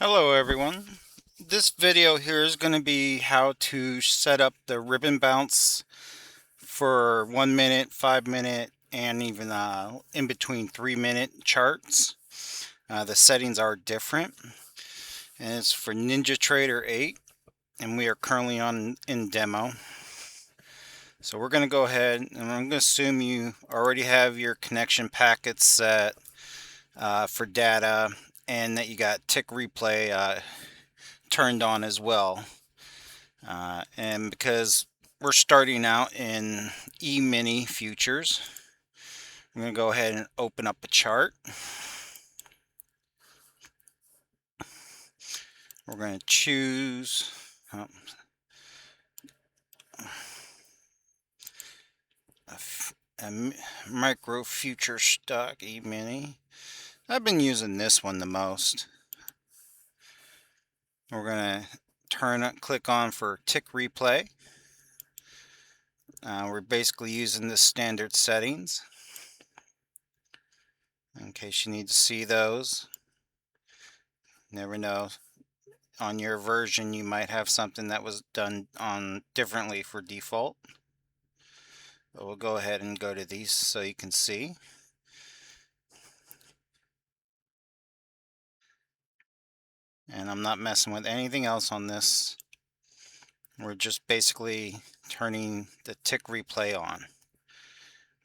Hello everyone. This video here is going to be how to set up the ribbon bounce for 1 minute, 5 minute, and even in between 3 minute charts. The settings are different, and it's for NinjaTrader 8, and we are currently in demo. So we're going to go ahead, and I'm going to assume you already have your connection packets set for data, and that you got tick replay turned on as well. And because we're starting out in E-mini futures, I'm going to go ahead and open up a chart. We're going to choose a micro future stock E-mini. I've been using this one the most. We're going to click on for tick replay. We're basically using the standard settings in case you need to see those. Never know. On your version, you might have something that was done on differently for default. But we'll go ahead and go to these so you can see. And I'm not messing with anything else on this. We're just basically turning the tick replay on.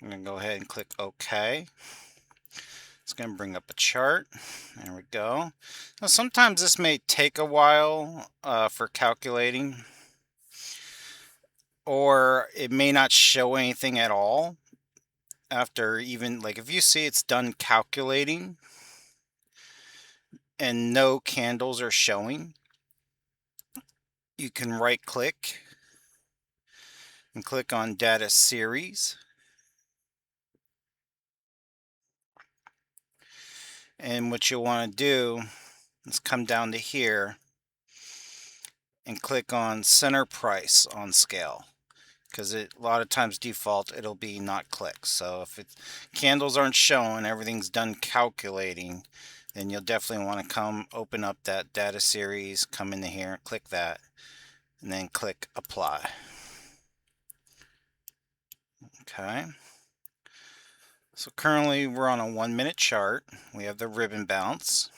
I'm going to go ahead and click OK. It's going to bring up a chart. There we go. Now, sometimes this may take a while for calculating, or it may not show anything at all after, even like if you see it's done calculating and no candles are showing, you can right click and click on data series. And what you'll want to do is come down to here and click on center price on scale, because a lot of times default it'll be not clicked. So if candles aren't showing, everything's done calculating, then you'll definitely want to open up that data series, come into here, click that, and then click apply. Okay. So currently we're on a 1 minute chart. We have the ribbon bounce.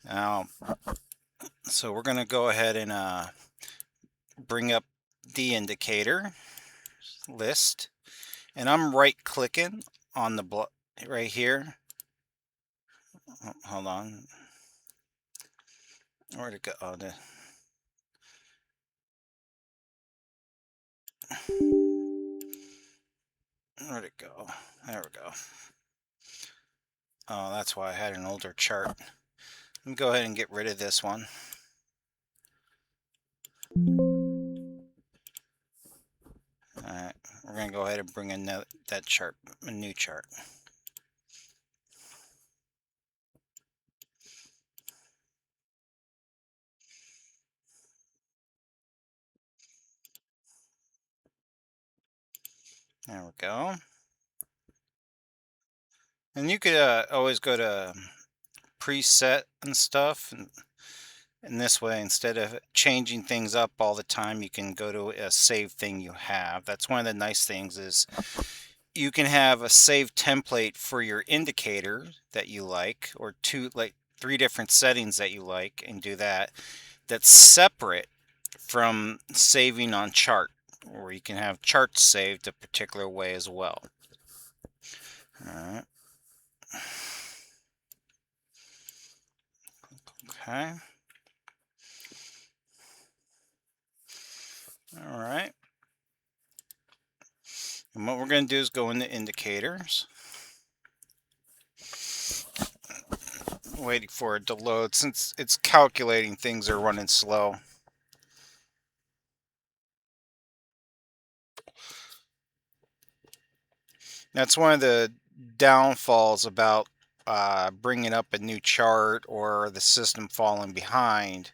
Now, so we're going to go ahead and bring up the indicator list, and I'm right clicking on the right here. Oh, hold on. Where'd it go? Oh, where'd it go? There we go. Oh, that's why I had an older chart. Let me go ahead and get rid of this one. Alright, we're going to go ahead and bring in that chart, a new chart. There we go. And you could always go to preset and stuff, and this way, instead of changing things up all the time, you can go to a saved thing you have. That's one of the nice things, is you can have a saved template for your indicator that you like, or three different settings that you like, and do that. That's separate from saving on chart, or you can have charts saved a particular way as well. All right. Okay. All right. And what we're going to do is go into indicators. Waiting for it to load. Since it's calculating, things are running slow. That's one of the downfalls about bringing up a new chart or the system falling behind,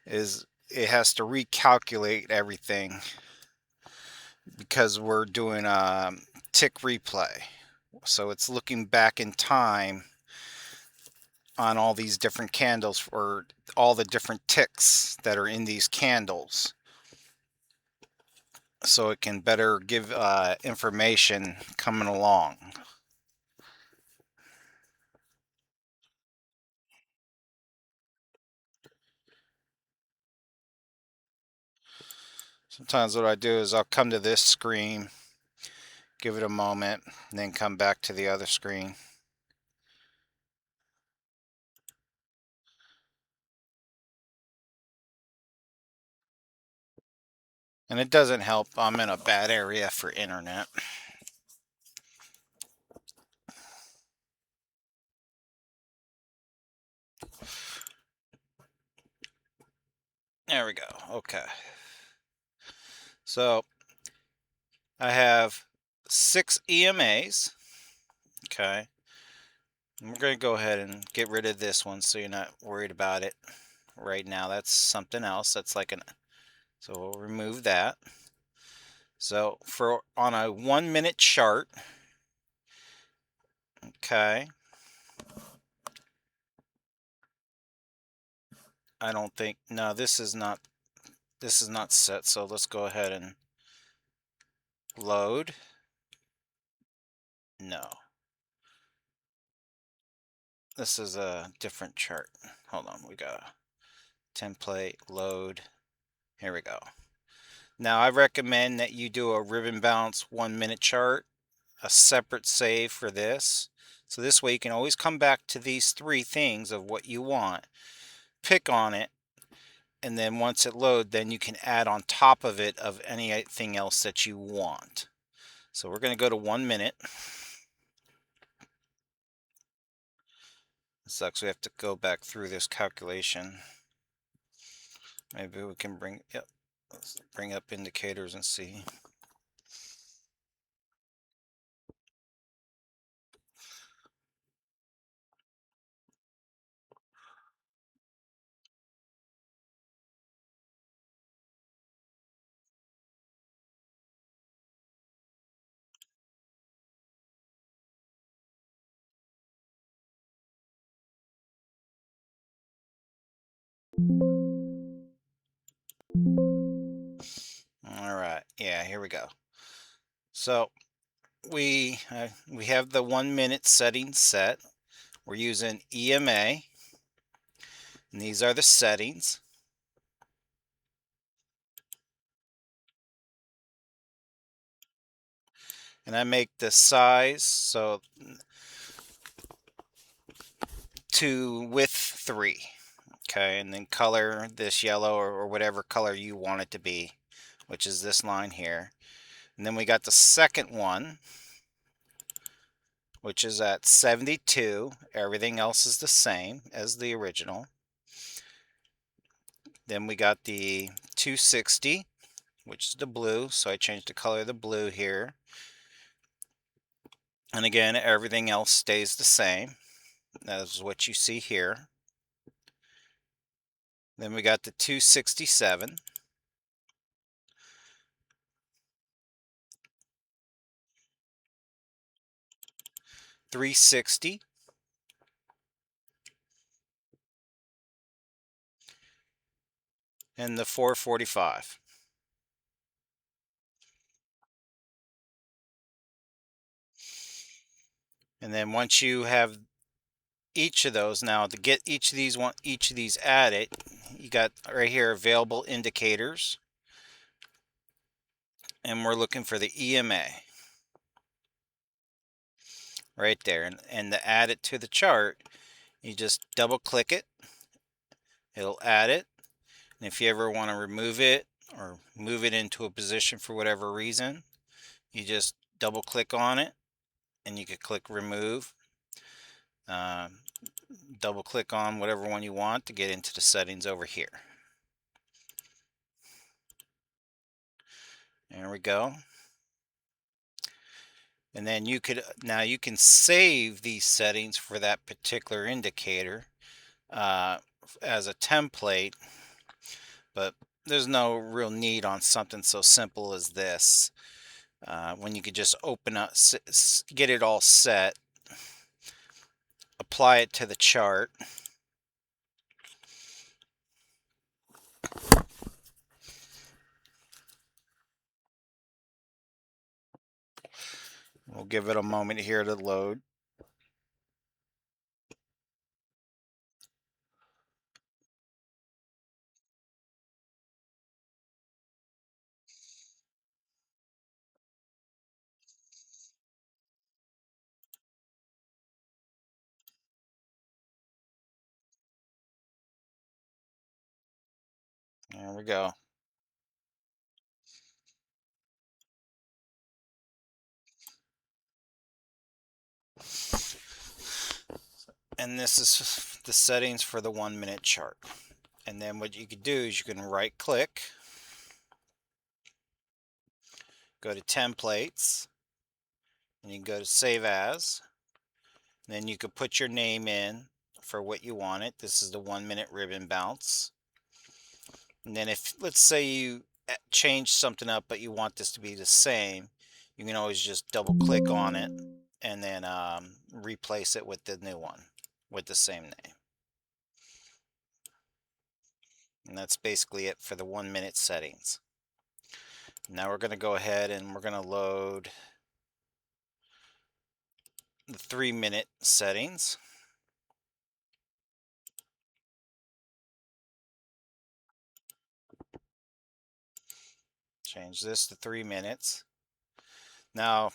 is it has to recalculate everything because we're doing a tick replay. So it's looking back in time on all these different candles for all the different ticks that are in these candles, so it can better give information coming along. Sometimes what I do is I'll come to this screen, give it a moment, and then come back to the other screen. And it doesn't help, I'm in a bad area for internet. There we go. Okay. So I have 6 EMAs. Okay. And we're going to go ahead and get rid of this one so you're not worried about it right now. That's something else. That's like so we'll remove that. So for on a 1 minute chart, okay. I don't think, no, this is not set. So let's go ahead and load. No. This is a different chart. Hold on, we got a template, load. Here we go. Now I recommend that you do a ribbon bounce 1 minute chart, a separate save for this. So this way you can always come back to these 3 things of what you want, pick on it, and then once it loads, then you can add on top of it of anything else that you want. So we're going to go to 1 minute. It sucks, we have to go back through this calculation. Maybe we can let's bring up indicators and see. All right, yeah, here we go. So we have the 1 minute setting set. We're using EMA, and these are the settings. And I make the size so to width 3. Okay, and then color this yellow or whatever color you want it to be, which is this line here. And then we got the second one, which is at 72. Everything else is the same as the original. Then we got the 260, which is the blue, so I changed the color of the blue here. And again, everything else stays the same. That is what you see here. Then we got the 267. 360. And the 445. And then once you have each of those, now to get each of these added, you got right here available indicators, and we're looking for the EMA right there. And to add it to the chart, you just double click it, it'll add it. And if you ever want to remove it or move it into a position for whatever reason, you just double click on it and you could click remove. Double click on whatever one you want to get into the settings over here. There we go. And then you can save these settings for that particular indicator as a template, but there's no real need on something so simple as this when you could just open up, get it all set, apply apply it to the chart. We'll give it a moment here to load. There we go. And this is the settings for the 1-minute chart. And then what you can do is you can right click, go to templates, and you can go to save as. And then you could put your name in for what you want it. This is the 1-minute ribbon bounce. And then if, let's say you change something up, but you want this to be the same, you can always just double click on it and then replace it with the new one with the same name. And that's basically it for the 1-minute settings. Now we're going to go ahead and we're going to load the 3-minute settings. Change this to 3 minutes. Now,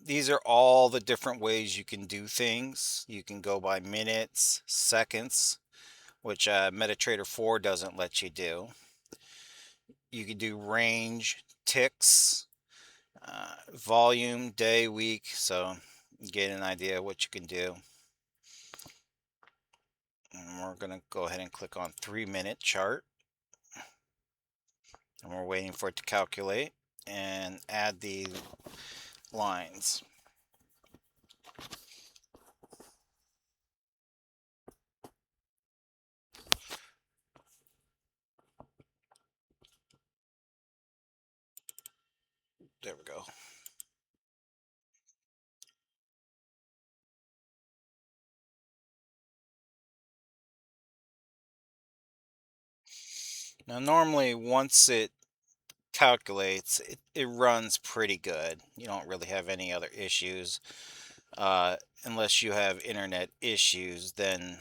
these are all the different ways you can do things. You can go by minutes, seconds, which NinjaTrader 4 doesn't let you do. You can do range, ticks, volume, day, week, so you get an idea of what you can do. And we're going to go ahead and click on 3-minute chart. And we're waiting for it to calculate and add the lines. There we go. Now normally once it calculates, it runs pretty good. You don't really have any other issues. Unless you have internet issues, then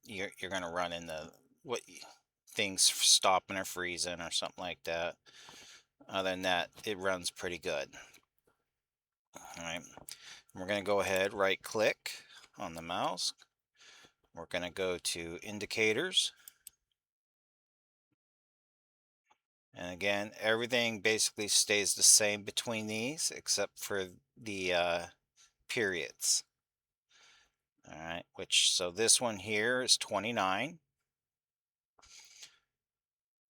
you're going to run into things stopping or freezing or something like that. Other than that, it runs pretty good. All right, we're going to go ahead, right click on the mouse. We're going to go to indicators. And again, everything basically stays the same between these except for the periods. All right, so this one here is 29.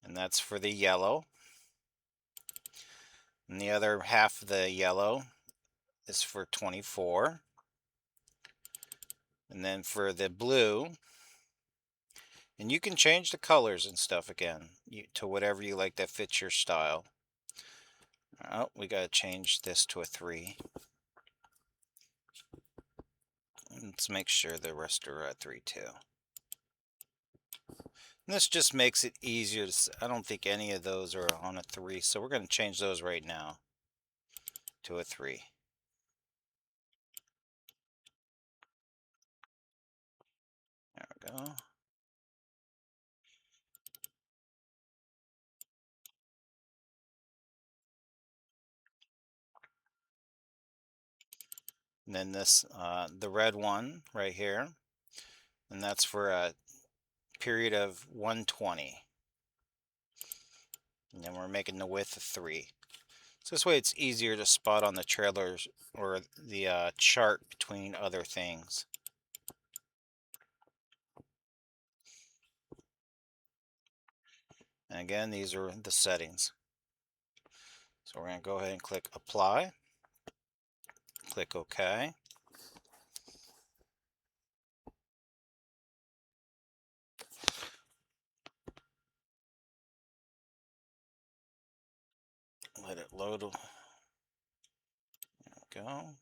And that's for the yellow. And the other half of the yellow is for 24. And then for the blue, and you can change the colors and stuff again to whatever you like that fits your style. Oh, we got to change this to a 3. Let's make sure the rest are at 3 too. And this just makes it easier to, I don't think any of those are on a 3, so we're going to change those right now to a 3. There we go. And then this, the red one right here, and that's for a period of 120. And then we're making the width of 3. So this way it's easier to spot on the trailers or the chart between other things. And again, these are the settings. So we're going to go ahead and click apply. Click OK. Let it load. There we go.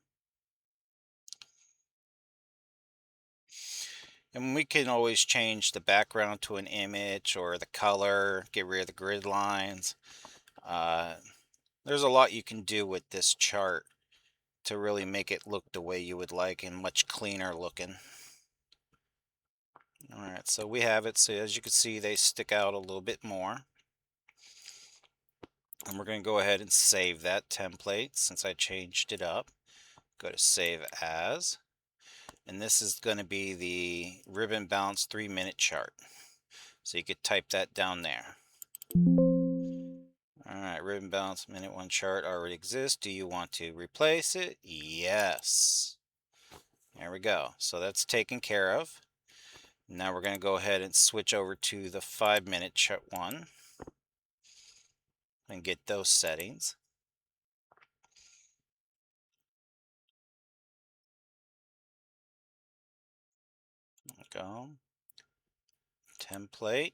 And we can always change the background to an image or the color, get rid of the grid lines. Uh, there's a lot you can do with this chart to really make it look the way you would like and much cleaner looking. Alright, so we have it. So as you can see, they stick out a little bit more. And we're going to go ahead and save that template since I changed it up. Go to Save As. And this is going to be the Ribbon Bounce 3-minute chart. So you could type that down there. Alright, Ribbon Bounce Minute 1 chart already exists. Do you want to replace it? Yes. There we go. So that's taken care of. Now we're going to go ahead and switch over to the 5-minute chart one and get those settings. There we go. Template.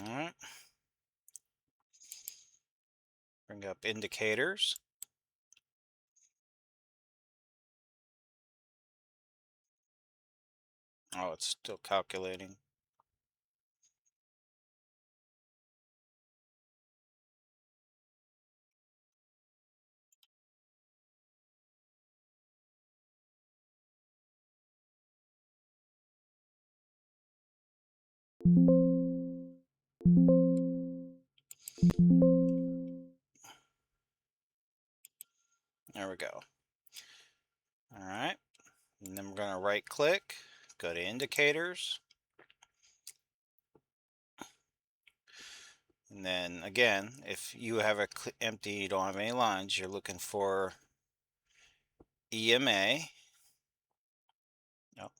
Alright. Bring up indicators. Oh, it's still calculating. There we go. Alright. And then we're going to right click, go to indicators. And then again, if you have a empty, you don't have any lines, you're looking for EMA. Yep,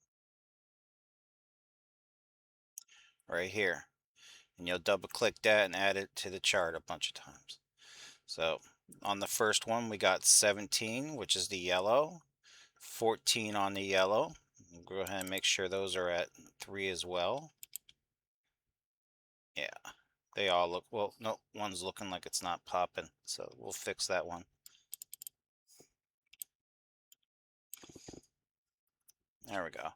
right here. And you'll double click that and add it to the chart a bunch of times. So on the first one, we got 17, which is the yellow, 14 on the yellow. We'll go ahead and make sure those are at 3 as well. Yeah, they all look, well, no, one's looking like it's not popping, so we'll fix that one. There we go.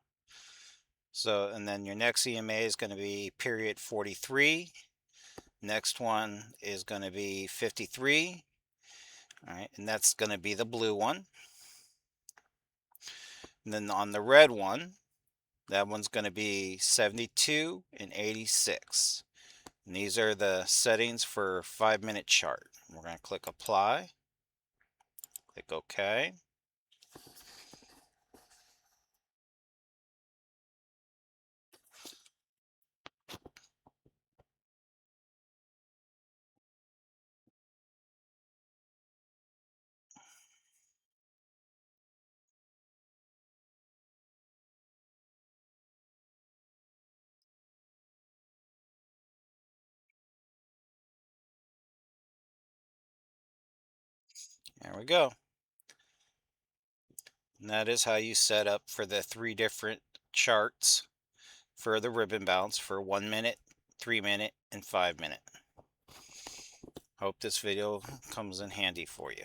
So, and then your next EMA is going to be period 43. Next one is going to be 53. All right, and that's going to be the blue one. And then on the red one, that one's going to be 72 and 86. And these are the settings for 5-minute chart. We're going to click apply, click OK. There we go. And that is how you set up for the 3 different charts for the ribbon bounce for 1 minute, 3-minute, and 5-minute. Hope this video comes in handy for you.